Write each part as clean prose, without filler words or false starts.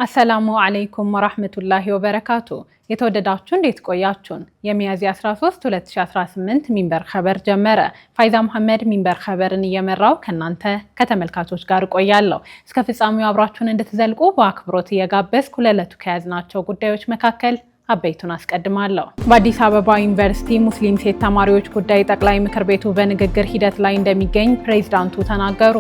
አሰላሙ አለይኩም ወራህመቱላሂ ወበረካቱ። የተወደዳችሁ እንዴት ቆያችሁን? የሚያዝያ 13 2018 ሚንበር ኸበር ጀመረ። ፋይዛ መሐመድ ሚንበር ኸበርን እየመራው ከናንተ ከተመልካቾች ጋር ቆያለሁ። እስከ ፍጻሜው አብራችሁን እንድትዘልቁ በአክብሮት እየጋበዝኩ ለዕለቱ ከያዝናቸው ጉዳዮች መካከል አበይቱን አስቀድማለሁ። በአዲስ አበባ ዩኒቨርሲቲ ሙስሊም ሴት ተማሪዎች ጉዳይ ጠቅላይ ምክር ቤቱ በንግግር ሂደት ላይ እንደሚገኝ ፕሬዝዳንቱ ተናገሩ።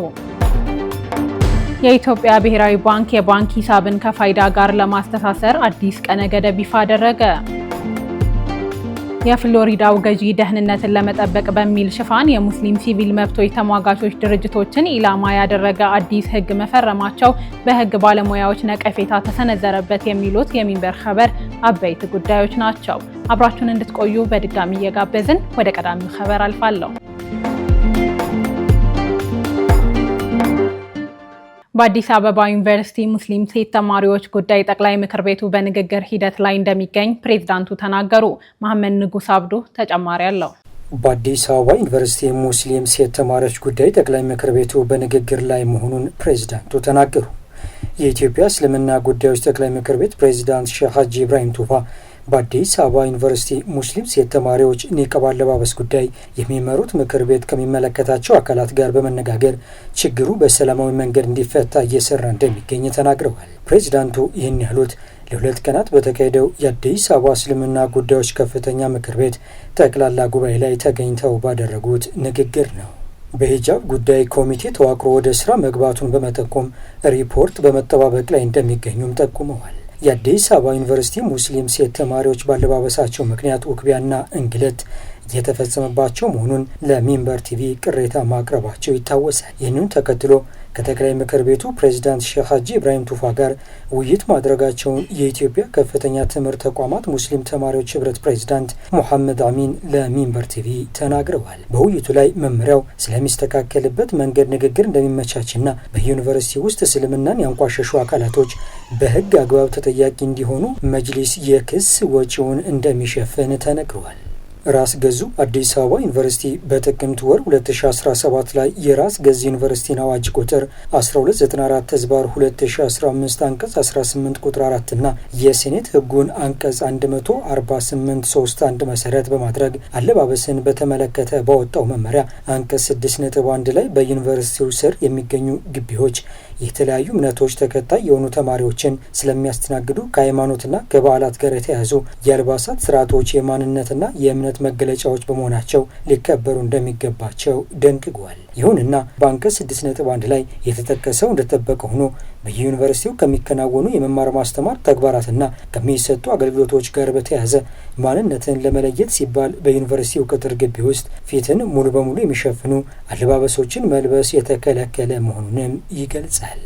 የኢትዮጵያ ብሔራዊ ባንክ የባንክ ሂሳብን ከፋይዳ ጋር ለማስተሳሰር አዲስ ቀነ ገደብ ይፋ አደረገ። የፍሎሪዳው ገዢ ደህንነትን ለመጠበቅ በሚል ሽፋን የሙስሊም ሲቪል መብቶች ተሟጋቾች ድርጅቶችን ኢላማ ያደረገ አዲስ ሕግ መፈረማቸው በሕግ ባለሙያዎች ነቀፌታ ተሰነዘረበት የሚሉት የሚንበር ኸበር አበይት ጉዳዮች ናቸው። አብራችሁን እንድትቆዩ በድጋሚ እየጋበዝን ወደ ቀዳሚው ኸበር አልፋለሁ። በአዲስ አበባ ዩኒቨርሲቲ ሙስሊም ሴት ተማሪዎች ጉዳይ ጠቅላይ ምክር ቤቱ በንግግር ሂደት ላይ እንደሚገኝ ፕሬዝዳንቱ ተናገሩ። መሐመድ ንጉስ አብዱ ተጨማሪ አለው። በአዲስ አበባ ዩኒቨርሲቲ ሙስሊም ሴት ተማሪዎች ጉዳይ ጠቅላይ ምክር ቤቱ በንግግር ላይ መሆኑን ፕሬዝዳንቱ ተናገሩ። የኢትዮጵያ እስልምና ጉዳዮች ጠቅላይ ምክር ቤት ፕሬዝዳንት ሼህ ሀጂ ኢብራሂም ቱፋ በአዲስ አበባ ዩኒቨርሲቲ ሙስሊም ሴት ተማሪዎች ኒቃብ አለባበስ ጉዳይ የሚመሩት ምክር ቤት ከሚመለከታቸው አካላት ጋር በመነጋገር ችግሩ በሰላማዊ መንገድ እንዲፈታ እየሰራ እንደሚገኝ ተናግረዋል። ፕሬዝዳንቱ ይህን ያሉት ለሁለት ቀናት በተካሄደው የአዲስ አበባ እስልምና ጉዳዮች ከፍተኛ ምክር ቤት ጠቅላላ ጉባኤ ላይ ተገኝተው ባደረጉት ንግግር ነው። በሂጃብ ጉዳይ ኮሚቴ ተዋቅሮ ወደ ስራ መግባቱን በመጠቆም ሪፖርት በመጠባበቅ ላይ እንደሚገኙም ጠቁመዋል። የአዲስ አበባ ዩኒቨርሲቲ ሙስሊም ሴት ተማሪዎች ባለባበሳቸው ምክንያት ውክቢያና እንግልት እየተፈጸመባቸው መሆኑን ለሚንበር ቲቪ ቅሬታ ማቅረባቸው ይታወሳል። ይህንን ተከትሎ ከጠቅላይ ምክር ቤቱ ፕሬዝዳንት ሼህ ሀጂ ኢብራሂም ቱፋ ጋር ውይይት ማድረጋቸውን የኢትዮጵያ ከፍተኛ ትምህርት ተቋማት ሙስሊም ተማሪዎች ህብረት ፕሬዝዳንት ሙሐመድ አሚን ለሚንበር ቲቪ ተናግረዋል። በውይይቱ ላይ መመሪያው ስለሚስተካከልበት መንገድ ንግግር እንደሚመቻችና በዩኒቨርሲቲ ውስጥ እስልምናን ያንቋሸሹ አካላቶች በህግ አግባብ ተጠያቂ እንዲሆኑ መጅሊስ የክስ ወጪውን እንደሚሸፍን ተነግሯል። ራስ ገዙ አዲስ አበባ ዩኒቨርሲቲ በጥቅምት ወር 2017 ላይ የራስ ገዝ ዩኒቨርሲቲን አዋጅ ቁጥር 1294/2015 አንቀጽ 18 ቁጥር 4 እና የሴኔት ህጉን አንቀጽ 148(3)(1) መሰረት በማድረግ አለባበስን በተመለከተ ባወጣው መመሪያ አንቀጽ 6.1 ላይ በዩኒቨርሲቲው ስር የሚገኙ ግቢዎች የተለያዩ እምነቶች ተከታይ የሆኑ ተማሪዎችን ስለሚያስተናግዱ ከሃይማኖትና ከበዓላት ጋር የተያያዙ የአልባሳት ስርዓቶች የማንነትና የእምነት መገለጫዎች በመሆናቸው ሊከበሩ እንደሚገባቸው ደንግጓል። ይሁንና በአንቀጽ 6.1 ላይ የተጠቀሰው እንደተጠበቀ ሆኖ በዩኒቨርሲቲው ከሚከናወኑ የመማር ማስተማር ተግባራትና ከሚሰጡ አገልግሎቶች ጋር በተያያዘ ማንነትን ለመለየት ሲባል በዩኒቨርሲቲው ቅጥር ግቢ ውስጥ ፊትን ሙሉ በሙሉ የሚሸፍኑ አለባበሶችን መልበስ የተከለከለ መሆኑንም ይገልጻል።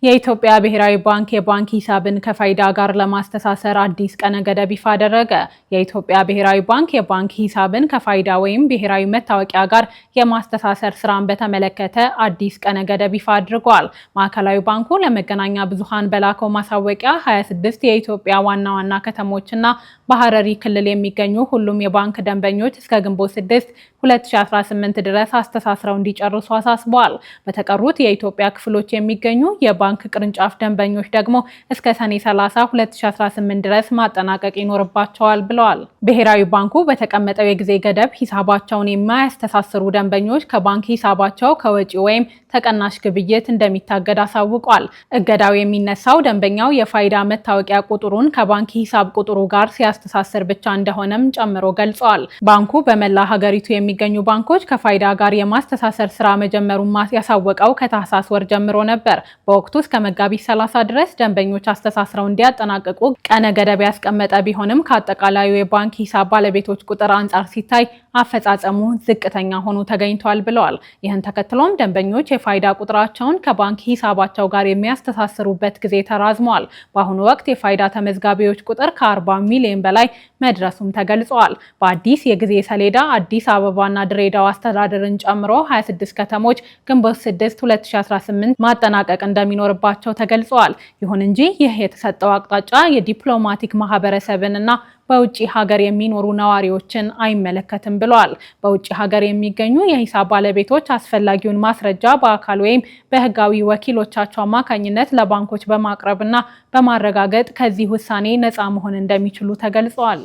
የኢትዮጵያ ብሔራዊ ባንክ የባንክ ሂሳብን ከፋይዳ ጋር ለማስተሳሰር አዲስ ቀነ ገደብ ይፋ አደረገ። የኢትዮጵያ ብሔራዊ ባንክ የባንክ ሂሳብን ከፋይዳ ወይም ብሔራዊ መታወቂያ ጋር የማስተሳሰር ስራን በተመለከተ አዲስ ቀነ ገደብ ይፋ አድርጓል። ማዕከላዊ ባንኩ ለመገናኛ ብዙሃን በላከው ማሳወቂያ 26 የኢትዮጵያ ዋና ዋና ከተሞችና በሐረሪ ክልል የሚገኙ ሁሉም የባንክ ደንበኞች እስከ ግንቦት 6 2018 ድረስ አስተሳስረው እንዲጨርሱ አሳስበዋል። በተቀሩት የኢትዮጵያ ክፍሎች የሚገኙ የባንክ ቅርንጫፍ ደንበኞች ደግሞ እስከ ሰኔ 30 2018 ድረስ ማጠናቀቅ ይኖርባቸዋል ብለዋል። ብሔራዊ ባንኩ በተቀመጠው የጊዜ ገደብ ሂሳባቸውን የማያስተሳስሩ ደንበኞች ከባንክ ሂሳባቸው ከወጪ ወይም ተቀናሽ ግብይት እንደሚታገድ አሳውቋል። እገዳው የሚነሳው ደንበኛው የፋይዳ መታወቂያ ቁጥሩን ከባንክ ሂሳብ ቁጥሩ ጋር ሲያስተሳስር ብቻ እንደሆነም ጨምሮ ገልጸዋል። ባንኩ በመላ ሀገሪቱ የሚገኙ ባንኮች ከፋይዳ ጋር የማስተሳሰር ስራ መጀመሩን ያሳወቀው ከታህሳስ ወር ጀምሮ ነበር። በወቅቱ እስከ መጋቢት 30 ድረስ ደንበኞች አስተሳስረው እንዲያጠናቅቁ ቀነ ገደብ ያስቀመጠ ቢሆንም ከአጠቃላዩ የባንክ ሂሳብ ባለቤቶች ቁጥር አንጻር ሲታይ አፈጻጸሙ ዝቅተኛ ሆኖ ተገኝቷል ብለዋል። ይህን ተከትሎም ደንበኞች የፋይዳ ቁጥራቸውን ከባንክ ሂሳባቸው ጋር የሚያስተሳስሩበት ጊዜ ተራዝሟል። በአሁኑ ወቅት የፋይዳ ተመዝጋቢዎች ቁጥር ከ40 ሚሊዮን በላይ መድረሱም ተገልጿል። በአዲስ የጊዜ ሰሌዳ አዲስ አበባና ድሬዳዋ አስተዳደርን ጨምሮ 26 ከተሞች ግንቦት 6 2018 ማጠናቀቅ እንደሚኖር እንደሚኖርባቸው ተገልጿል። ይሁን እንጂ ይህ የተሰጠው አቅጣጫ የዲፕሎማቲክ ማህበረሰብንና በውጪ ሀገር የሚኖሩ ነዋሪዎችን አይመለከትም ብለዋል። በውጪ ሀገር የሚገኙ የሂሳብ ባለቤቶች አስፈላጊውን ማስረጃ በአካል ወይም በህጋዊ ወኪሎቻቸው አማካኝነት ለባንኮች በማቅረብና በማረጋገጥ ከዚህ ውሳኔ ነፃ መሆን እንደሚችሉ ተገልጿል።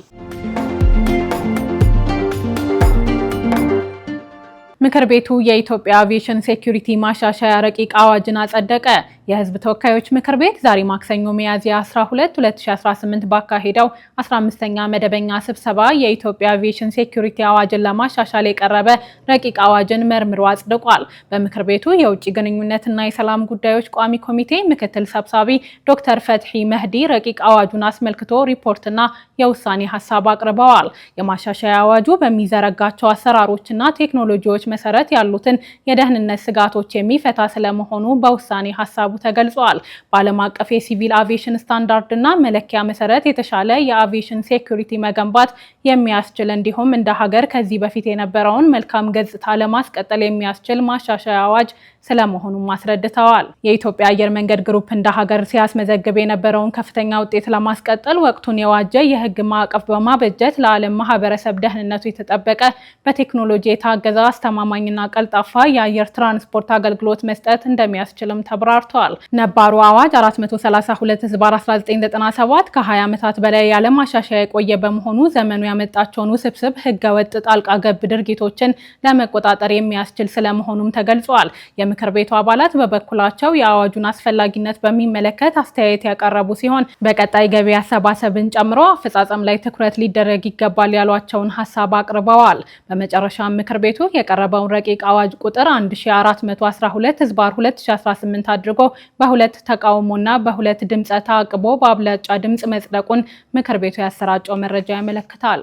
ምክር ቤቱ የኢትዮጵያ አቪዬሽን ሴኩሪቲ ማሻሻያ ረቂቅ አዋጅን አጸደቀ። የህዝብ ተወካዮች ምክር ቤት ዛሬ ማክሰኞ ሚያዝያ 12 2018 ባካሄደው 15ኛ መደበኛ ስብሰባ የኢትዮጵያ አቪዬሽን ሴኩሪቲ አዋጅን ለማሻሻል የቀረበ ረቂቅ አዋጅን መርምሮ አጽድቋል። በምክር ቤቱ የውጭ ግንኙነትና የሰላም ጉዳዮች ቋሚ ኮሚቴ ምክትል ሰብሳቢ ዶክተር ፈትሒ መህዲ ረቂቅ አዋጁን አስመልክቶ ሪፖርትና የውሳኔ ሀሳብ አቅርበዋል። የማሻሻያ አዋጁ በሚዘረጋቸው አሰራሮችና ቴክኖሎጂዎች መሰረት ያሉትን የደህንነት ስጋቶች የሚፈታ ስለመሆኑ በውሳኔ ሀሳቡ ተገልጿል። በዓለም አቀፍ የሲቪል አቪዬሽን ስታንዳርድ እና መለኪያ መሰረት የተሻለ የአቪዬሽን ሴኩሪቲ መገንባት የሚያስችል እንዲሁም እንደ ሀገር ከዚህ በፊት የነበረውን መልካም ገጽታ ለማስቀጠል የሚያስችል ማሻሻያ አዋጅ ስለመሆኑም አስረድተዋል። የኢትዮጵያ አየር መንገድ ግሩፕ እንደ ሀገር ሲያስመዘግብ የነበረውን ከፍተኛ ውጤት ለማስቀጠል ወቅቱን የዋጀ የህግ ማዕቀፍ በማበጀት ለዓለም ማህበረሰብ ደህንነቱ የተጠበቀ በቴክኖሎጂ የታገዘ አስተማማኝና ቀልጣፋ የአየር ትራንስፖርት አገልግሎት መስጠት እንደሚያስችልም ተብራርተዋል። ነባሩ አዋጅ 432/1997 ከ20 ዓመታት በላይ ያለ ማሻሻያ የቆየ በመሆኑ ዘመኑ ያመጣቸውን ውስብስብ ህገወጥ ጣልቃ ገብ ድርጊቶችን ለመቆጣጠር የሚያስችል ስለመሆኑም ተገልጿል። የምክር ቤቱ አባላት በበኩላቸው የአዋጁን አስፈላጊነት በሚመለከት አስተያየት ያቀረቡ ሲሆን በቀጣይ ገቢ አሰባሰብን ጨምሮ አፈጻጸም ላይ ትኩረት ሊደረግ ይገባል ያሏቸውን ሀሳብ አቅርበዋል። በመጨረሻም ምክር ቤቱ የቀረበውን ረቂቅ አዋጅ ቁጥር 1412/2018 አድርጎ በሁለት ተቃውሞና በሁለት ድምፀ ተአቅቦ በአብላጫ ድምፅ መጽደቁን ምክር ቤቱ ያሰራጨው መረጃ ያመለክታል።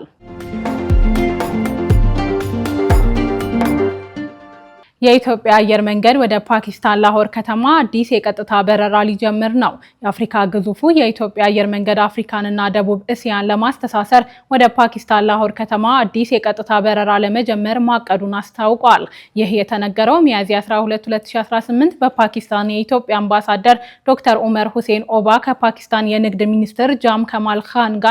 የኢትዮጵያ አየር መንገድ ወደ ፓኪስታን ላሆር ከተማ አዲስ የቀጥታ በረራ ሊጀምር ነው። የአፍሪካ ግዙፉ የኢትዮጵያ አየር መንገድ አፍሪካንና ደቡብ እስያን ለማስተሳሰር ወደ ፓኪስታን ላሆር ከተማ አዲስ የቀጥታ በረራ ለመጀመር ማቀዱን አስታውቋል። ይህ የተነገረው ሚያዝያ 12 2018 በፓኪስታን የኢትዮጵያ አምባሳደር ዶክተር ኡመር ሁሴን ኦባ ከፓኪስታን የንግድ ሚኒስትር ጃም ከማል ካን ጋር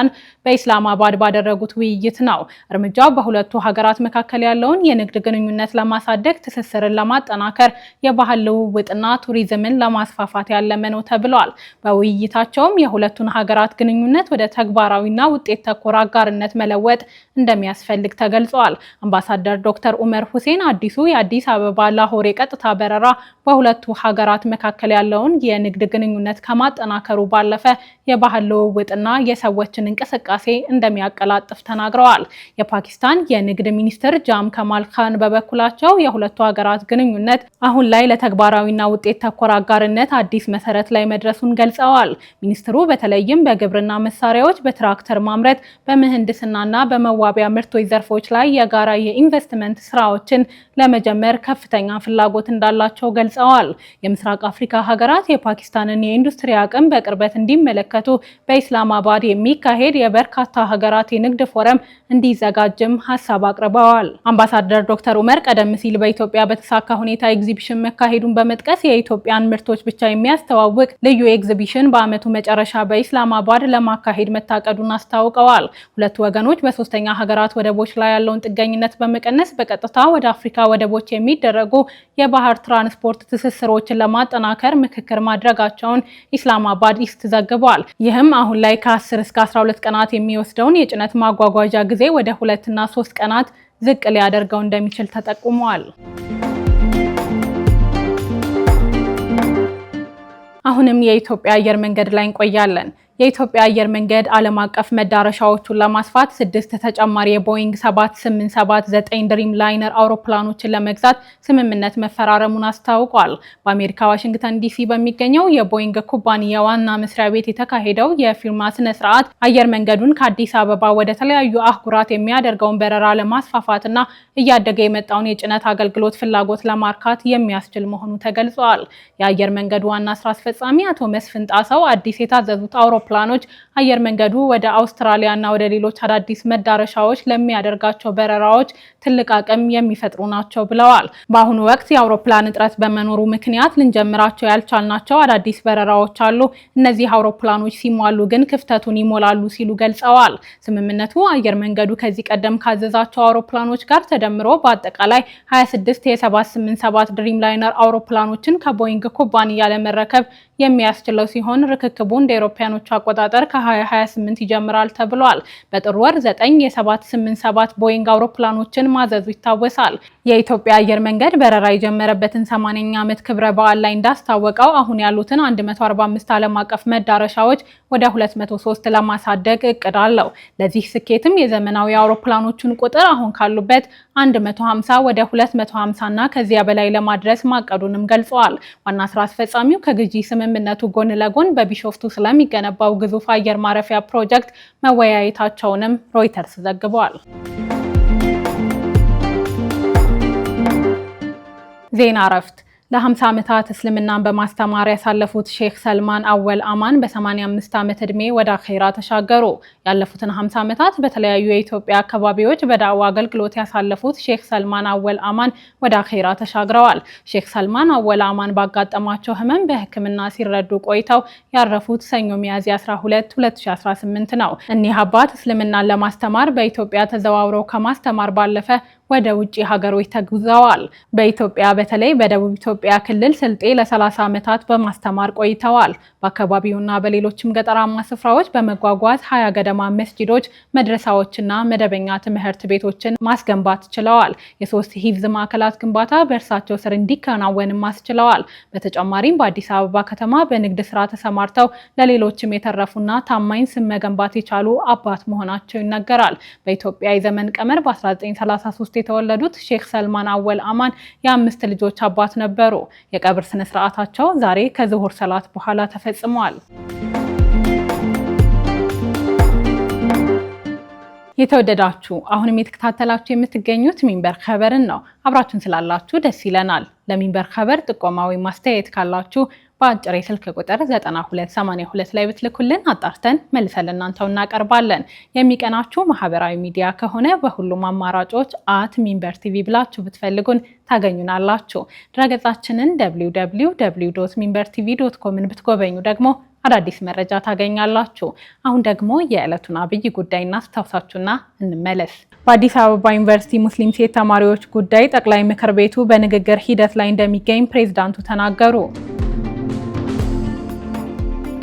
በኢስላማባድ ባደረጉት ውይይት ነው። እርምጃው በሁለቱ ሀገራት መካከል ያለውን የንግድ ግንኙነት ለማሳደግ ትስስርን ለማጠናከር የባህል ልውውጥና ቱሪዝምን ለማስፋፋት ያለመ ነው ተብሏል። በውይይታቸውም የሁለቱን ሀገራት ግንኙነት ወደ ተግባራዊና ውጤት ተኮር አጋርነት መለወጥ እንደሚያስፈልግ ተገልጿል። አምባሳደር ዶክተር ኡመር ሁሴን አዲሱ የአዲስ አበባ ላሆር የቀጥታ በረራ በሁለቱ ሀገራት መካከል ያለውን የንግድ ግንኙነት ከማጠናከሩ ባለፈ የባህል ልውውጥና የሰዎችን እንቅስቃሴ እንደሚያቀላጥፍ ተናግረዋል። የፓኪስታን የንግድ ሚኒስትር ጃም ከማል ካን በበኩላቸው የሁለቱ ሀገራት ግንኙነት አሁን ላይ ለተግባራዊና ውጤት ተኮር አጋርነት አዲስ መሰረት ላይ መድረሱን ገልጸዋል። ሚኒስትሩ በተለይም በግብርና መሳሪያዎች፣ በትራክተር ማምረት፣ በምህንድስናና በመዋቢያ ምርቶች ዘርፎች ላይ የጋራ የኢንቨስትመንት ስራዎችን ለመጀመር ከፍተኛ ፍላጎት እንዳላቸው ገልጸዋል። የምስራቅ አፍሪካ ሀገራት የፓኪስታንን የኢንዱስትሪ አቅም በቅርበት እንዲመለከቱ በኢስላማባድ የሚካሄድ የበርካታ ሀገራት የንግድ ፎረም እንዲዘጋጅም ሀሳብ አቅርበዋል። አምባሳደር ዶክተር ኡመር ቀደም ሲል በኢትዮጵያ በተሳካ ሁኔታ ኤግዚቢሽን መካሄዱን በመጥቀስ የኢትዮጵያን ምርቶች ብቻ የሚያስተዋውቅ ልዩ ኤግዚቢሽን በዓመቱ መጨረሻ በኢስላማባድ ለማካሄድ መታቀዱን አስታውቀዋል። ሁለቱ ወገኖች በሶስተኛ ሀገራት ወደቦች ላይ ያለውን ጥገኝነት በመቀነስ በቀጥታ ወደ አፍሪካ ወደቦች የሚደረጉ የባህር ትራንስፖርት ትስስሮችን ለማጠናከር ምክክር ማድረጋቸውን ኢስላማባድ ኢስት ዘግቧል። ይህም አሁን ላይ ከ10 እስከ 12 ቀናት የሚወስደውን የጭነት ማጓጓዣ ጊዜ ወደ 2 እና 3 ቀናት ዝቅ ሊያደርገው እንደሚችል ተጠቁሟል። አሁንም የኢትዮጵያ አየር መንገድ ላይ እንቆያለን። የኢትዮጵያ አየር መንገድ ዓለም አቀፍ መዳረሻዎቹን ለማስፋት 6 ተጨማሪ የቦይንግ 787-9 ድሪም ላይነር አውሮፕላኖችን ለመግዛት ስምምነት መፈራረሙን አስታውቋል። በአሜሪካ ዋሽንግተን ዲሲ በሚገኘው የቦይንግ ኩባንያ ዋና መስሪያ ቤት የተካሄደው የፊርማ ስነ ስርዓት አየር መንገዱን ከአዲስ አበባ ወደ ተለያዩ አህጉራት የሚያደርገውን በረራ ለማስፋፋትና እያደገ የመጣውን የጭነት አገልግሎት ፍላጎት ለማርካት የሚያስችል መሆኑ ተገልጿል። የአየር መንገዱ ዋና ስራ አስፈጻሚ አቶ መስፍን ጣሰው አዲስ የታዘዙት አውሮፕላኖች አየር መንገዱ ወደ አውስትራሊያና ወደ ሌሎች አዳዲስ መዳረሻዎች ለሚያደርጋቸው በረራዎች ትልቅ አቅም የሚፈጥሩ ናቸው ብለዋል። በአሁኑ ወቅት የአውሮፕላን እጥረት በመኖሩ ምክንያት ልንጀምራቸው ያልቻልናቸው አዳዲስ በረራዎች አሉ። እነዚህ አውሮፕላኖች ሲሟሉ ግን ክፍተቱን ይሞላሉ ሲሉ ገልጸዋል። ስምምነቱ አየር መንገዱ ከዚህ ቀደም ካዘዛቸው አውሮፕላኖች ጋር ተደምሮ በአጠቃላይ 26 የ787 ድሪም ላይነር አውሮፕላኖችን ከቦይንግ ኩባንያ ለመረከብ የሚያስችለው ሲሆን ርክክቡ እንደ አውሮፓውያኖቹ አቆጣጠር ከ2028 ይጀምራል ተብሏል። በጥር ወር 9 የ787 ቦይንግ አውሮፕላኖችን ማዘዙ ይታወሳል። የኢትዮጵያ አየር መንገድ በረራ የጀመረበትን 80ኛ ዓመት ክብረ በዓል ላይ እንዳስታወቀው አሁን ያሉትን 145 ዓለም አቀፍ መዳረሻዎች ወደ 203 ለማሳደግ እቅድ አለው። ለዚህ ስኬትም የዘመናዊ አውሮፕላኖቹን ቁጥር አሁን ካሉበት 150 ወደ 250 እና ከዚያ በላይ ለማድረስ ማቀዱንም ገልጸዋል። ዋና ስራ አስፈጻሚው ከግዢ ስምምነቱ ጎን ለጎን በቢሾፍቱ ስለሚገነባው ግዙፍ አየር ማረፊያ ፕሮጀክት መወያየታቸውንም ሮይተርስ ዘግቧል። ዜና እረፍት። ለ50 ዓመታት እስልምናን በማስተማር ያሳለፉት ሼክ ሰልማን አወል አማን በ85 ዓመት ዕድሜ ወደ አኼራ ተሻገሩ። ያለፉትን 50 ዓመታት በተለያዩ የኢትዮጵያ አካባቢዎች በዳዕዋ አገልግሎት ያሳለፉት ሼክ ሰልማን አወል አማን ወደ አኼራ ተሻግረዋል። ሼክ ሰልማን አወል አማን ባጋጠማቸው ህመም በሕክምና ሲረዱ ቆይተው ያረፉት ሰኞ ሚያዝያ 12 2018 ነው። እኒህ አባት እስልምናን ለማስተማር በኢትዮጵያ ተዘዋውረው ከማስተማር ባለፈ ወደ ውጪ ሀገሮች ተጉዘዋል። በኢትዮጵያ በተለይ በደቡብ ኢትዮጵያ ክልል ስልጤ ለ30 ዓመታት በማስተማር ቆይተዋል። በአካባቢውና በሌሎችም ገጠራማ ስፍራዎች በመጓጓዝ 20 ገደማ መስጂዶች፣ መድረሳዎችና መደበኛ ትምህርት ቤቶችን ማስገንባት ችለዋል። የ3 ሂፍዝ ማዕከላት ግንባታ በእርሳቸው ስር እንዲከናወንም አስችለዋል። በተጨማሪም በአዲስ አበባ ከተማ በንግድ ስራ ተሰማርተው ለሌሎችም የተረፉና ታማኝ ስም መገንባት የቻሉ አባት መሆናቸው ይነገራል። በኢትዮጵያ የዘመን ቀመር በ1933 የተወለዱት ሼክ ሰልማን አወል አማን የ5 ልጆች አባት ነበሩ። የቀብር ስነ ስርዓታቸው ዛሬ ከዙሁር ሰላት በኋላ ተፈጽሟል። የተወደዳችሁ አሁንም የተከታተላችሁ የምትገኙት ሚንበር ኸበርን ነው። አብራችሁን ስላላችሁ ደስ ይለናል። ለሚንበር ኸበር ጥቆማ ወይም ማስተያየት ካላችሁ በአጭር የስልክ ቁጥር 9282 ላይ ብትልኩልን አጣርተን መልሰን ለእናንተው እናቀርባለን። የሚቀናችሁ ማህበራዊ ሚዲያ ከሆነ በሁሉም አማራጮች @ሚንበር ቲቪ ብላችሁ ብትፈልጉን ታገኙናላችሁ። ድረገጻችንን www.minbertv.com ብትጎበኙ ደግሞ አዳዲስ መረጃ ታገኛላችሁ። አሁን ደግሞ የዕለቱን አብይ ጉዳይ እናስታውሳችሁና እንመለስ። በአዲስ አበባ ዩኒቨርሲቲ ሙስሊም ሴት ተማሪዎች ጉዳይ ጠቅላይ ምክር ቤቱ በንግግር ሂደት ላይ እንደሚገኝ ፕሬዝዳንቱ ተናገሩ።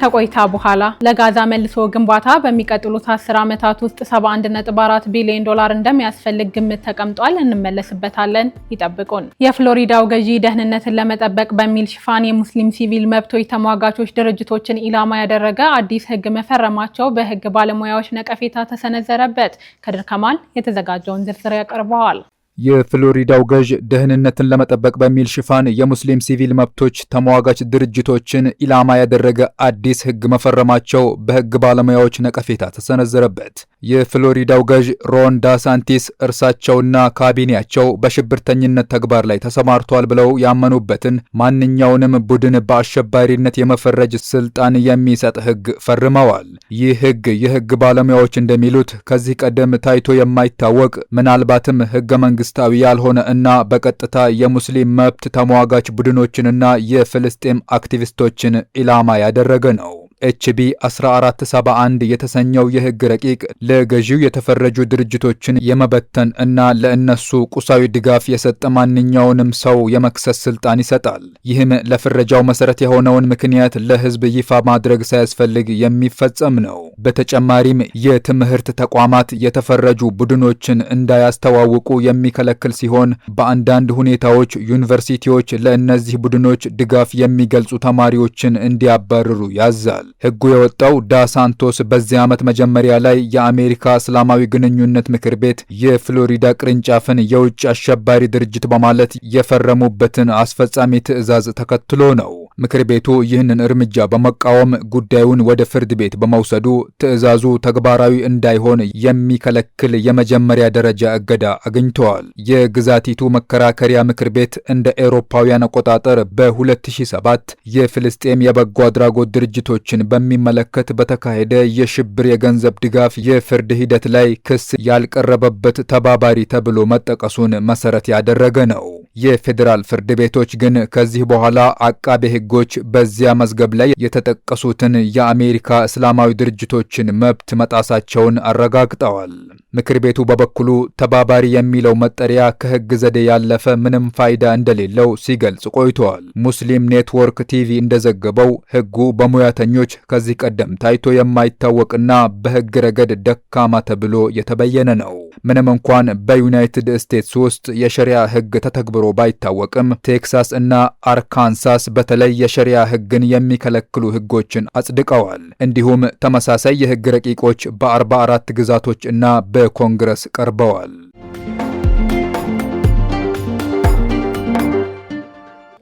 ከቆይታ በኋላ ለጋዛ መልሶ ግንባታ በሚቀጥሉት 10 ዓመታት ውስጥ 71.4 ቢሊዮን ዶላር እንደሚያስፈልግ ግምት ተቀምጧል። እንመለስበታለን። ይጠብቁን። የፍሎሪዳው ገዢ ደህንነትን ለመጠበቅ በሚል ሽፋን የሙስሊም ሲቪል መብቶች ተሟጋቾች ድርጅቶችን ኢላማ ያደረገ አዲስ ሕግ መፈረማቸው በሕግ ባለሙያዎች ነቀፌታ ተሰነዘረበት። ከድር ከማል የተዘጋጀውን ዝርዝር ያቀርበዋል። የፍሎሪዳው ገዥ ደህንነትን ለመጠበቅ በሚል ሽፋን የሙስሊም ሲቪል መብቶች ተሟጋች ድርጅቶችን ኢላማ ያደረገ አዲስ ሕግ መፈረማቸው በሕግ ባለሙያዎች ነቀፌታ ተሰነዘረበት። የፍሎሪዳው ገዥ ሮን ዳሳንቲስ እርሳቸውና ካቢኔያቸው በሽብርተኝነት ተግባር ላይ ተሰማርቷል ብለው ያመኑበትን ማንኛውንም ቡድን በአሸባሪነት የመፈረጅ ስልጣን የሚሰጥ ሕግ ፈርመዋል። ይህ ሕግ የሕግ ባለሙያዎች እንደሚሉት ከዚህ ቀደም ታይቶ የማይታወቅ ምናልባትም ሕገ መንግስታዊ ያልሆነ እና በቀጥታ የሙስሊም መብት ተሟጋች ቡድኖችንና የፍልስጤም አክቲቪስቶችን ኢላማ ያደረገ ነው። HB 1471 የተሰኘው የሕግ ረቂቅ ለገዢው የተፈረጁ ድርጅቶችን የመበተን እና ለእነሱ ቁሳዊ ድጋፍ የሰጠ ማንኛውንም ሰው የመክሰስ ስልጣን ይሰጣል። ይህም ለፍረጃው መሰረት የሆነውን ምክንያት ለሕዝብ ይፋ ማድረግ ሳያስፈልግ የሚፈጸም ነው። በተጨማሪም የትምህርት ተቋማት የተፈረጁ ቡድኖችን እንዳያስተዋውቁ የሚከለክል ሲሆን በአንዳንድ ሁኔታዎች ዩኒቨርሲቲዎች ለእነዚህ ቡድኖች ድጋፍ የሚገልጹ ተማሪዎችን እንዲያባርሩ ያዛል። ሕጉ የወጣው ዳሳንቶስ በዚህ ዓመት መጀመሪያ ላይ የአሜሪካ እስላማዊ ግንኙነት ምክር ቤት የፍሎሪዳ ቅርንጫፍን የውጭ አሸባሪ ድርጅት በማለት የፈረሙበትን አስፈጻሚ ትዕዛዝ ተከትሎ ነው። ምክር ቤቱ ይህንን እርምጃ በመቃወም ጉዳዩን ወደ ፍርድ ቤት በመውሰዱ ትዕዛዙ ተግባራዊ እንዳይሆን የሚከለክል የመጀመሪያ ደረጃ እገዳ አግኝተዋል። የግዛቲቱ መከራከሪያ ምክር ቤት እንደ ኤሮፓውያን አቆጣጠር በ2007 የፍልስጤም የበጎ አድራጎት ድርጅቶችን በሚመለከት በተካሄደ የሽብር የገንዘብ ድጋፍ የፍርድ ሂደት ላይ ክስ ያልቀረበበት ተባባሪ ተብሎ መጠቀሱን መሰረት ያደረገ ነው። የፌዴራል ፍርድ ቤቶች ግን ከዚህ በኋላ አቃቤ ሕጎች በዚያ መዝገብ ላይ የተጠቀሱትን የአሜሪካ እስላማዊ ድርጅቶችን መብት መጣሳቸውን አረጋግጠዋል። ምክር ቤቱ በበኩሉ ተባባሪ የሚለው መጠሪያ ከሕግ ዘዴ ያለፈ ምንም ፋይዳ እንደሌለው ሲገልጽ ቆይቷል። ሙስሊም ኔትወርክ ቲቪ እንደዘገበው ሕጉ በሙያተኞች ከዚህ ቀደም ታይቶ የማይታወቅና በሕግ ረገድ ደካማ ተብሎ የተበየነ ነው። ምንም እንኳን በዩናይትድ ስቴትስ ውስጥ የሸሪያ ሕግ ተተግብሮ ባይታወቅም ቴክሳስ እና አርካንሳስ በተለይ የሸሪያ ሕግን የሚከለክሉ ሕጎችን አጽድቀዋል። እንዲሁም ተመሳሳይ የሕግ ረቂቆች በ44 ግዛቶች እና በኮንግረስ ቀርበዋል።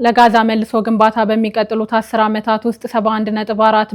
ለጋዛ መልሶ ግንባታ በሚቀጥሉት 10 ዓመታት ውስጥ 71.4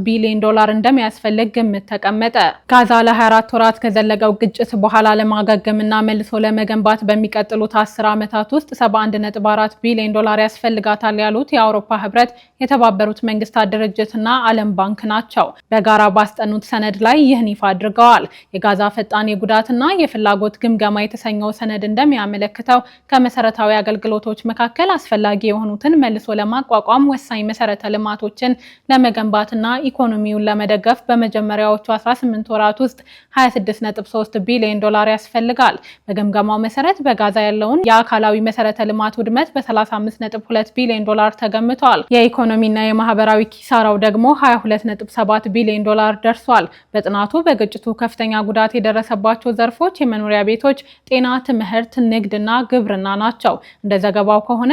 ቢሊዮን ዶላር እንደሚያስፈልግ ግምት ተቀመጠ። ጋዛ ለ24 ወራት ከዘለቀው ግጭት በኋላ ለማገገምና መልሶ ለመገንባት በሚቀጥሉት 10 ዓመታት ውስጥ 71.4 ቢሊዮን ዶላር ያስፈልጋታል ያሉት የአውሮፓ ህብረት፣ የተባበሩት መንግስታት ድርጅትና ዓለም ባንክ ናቸው። በጋራ ባስጠኑት ሰነድ ላይ ይህን ይፋ አድርገዋል። የጋዛ ፈጣን የጉዳትና የፍላጎት ግምገማ የተሰኘው ሰነድ እንደሚያመለክተው ከመሰረታዊ አገልግሎቶች መካከል አስፈላጊ የሆኑትን መልሶ ለማቋቋም ወሳኝ መሰረተ ልማቶችን ለመገንባትና ኢኮኖሚውን ለመደገፍ በመጀመሪያዎቹ 18 ወራት ውስጥ 26.3 ቢሊዮን ዶላር ያስፈልጋል። በግምገማው መሰረት በጋዛ ያለውን የአካላዊ መሰረተ ልማት ውድመት በ35.2 ቢሊዮን ዶላር ተገምቷል። የኢኮኖሚና የማህበራዊ ኪሳራው ደግሞ 22.7 ቢሊዮን ዶላር ደርሷል። በጥናቱ በግጭቱ ከፍተኛ ጉዳት የደረሰባቸው ዘርፎች የመኖሪያ ቤቶች፣ ጤና፣ ትምህርት፣ ንግድና ግብርና ናቸው። እንደ ዘገባው ከሆነ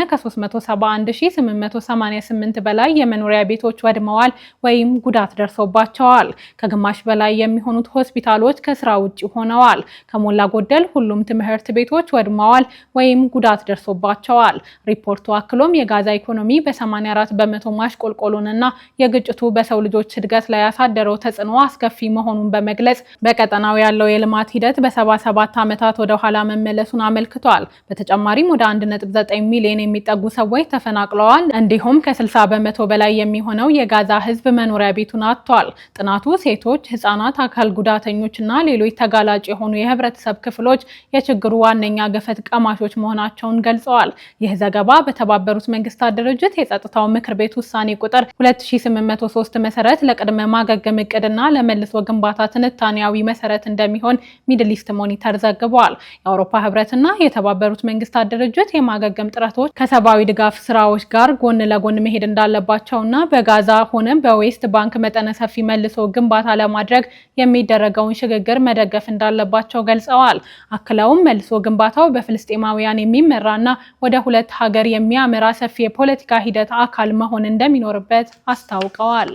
ከ371,888 በላይ የመኖሪያ ቤቶች ወድመዋል ወይም ጉዳት ደርሶባቸዋል። ከግማሽ በላይ የሚሆኑት ሆስፒታሎች ከስራ ውጪ ሆነዋል። ከሞላ ጎደል ሁሉም ትምህርት ቤቶች ወድመዋል ወይም ጉዳት ደርሶባቸዋል። ሪፖርቱ አክሎም የጋዛ ኢኮኖሚ በ84 በመቶ ማሽቆልቆሉንና የግጭቱ በሰው ልጆች እድገት ላይ ያሳደረው ተጽዕኖ አስከፊ መሆኑን በመግለጽ በቀጠናው ያለው የልማት ሂደት በ77 ዓመታት ወደ ኋላ መመለሱን አመልክቷል። በተጨማሪም ወደ 1.9 ሚሊዮን የሚጠጉ ሰዎች ተፈናቅለዋል። እንዲሁም ከ60 በመቶ በላይ የሚሆነው የጋዛ ህዝብ መኖሪያ ቤቱን አጥቷል። ጥናቱ ሴቶች፣ ህጻናት፣ አካል ጉዳተኞችና ሌሎች ተጋላጭ የሆኑ የህብረተሰብ ክፍሎች የችግሩ ዋነኛ ገፈት ቀማሾች መሆናቸውን ገልጸዋል። ይህ ዘገባ በተባበሩት መንግስታት ድርጅት የጸጥታው ምክር ቤት ውሳኔ ቁጥር 2803 መሰረት ለቅድመ ማገገም እቅድና ለመልሶ ግንባታ ትንታኔያዊ መሰረት እንደሚሆን ሚድል ኢስት ሞኒተር ዘግቧል። የአውሮፓ ህብረትና የተባበሩት መንግስታት ድርጅት የማገገም ጥረቶች ከሰብአዊ ድጋፍ ስራዎች ጋር ጎን ለጎን መሄድ እንዳለባቸውና በጋዛ ሆነ በዌስት ባንክ መጠነ ሰፊ መልሶ ግንባታ ለማድረግ የሚደረገውን ሽግግር መደገፍ እንዳለባቸው ገልጸዋል። አክለውም መልሶ ግንባታው በፍልስጤማውያን የሚመራና ወደ ሁለት ሀገር የሚያመራ ሰፊ የፖለቲካ ሂደት አካል መሆን እንደሚኖርበት አስታውቀዋል።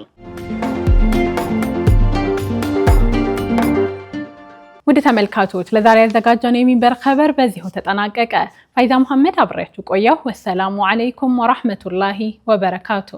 ውድ ተመልካቾች ለዛሬ ያዘጋጀነው የሚንበር ኸበር በዚሁ ተጠናቀቀ። ፋይዛ መሐመድ አብሬያችሁ ቆየሁ። ወሰላሙ አለይኩም ወራህመቱላሂ ወበረካቱ።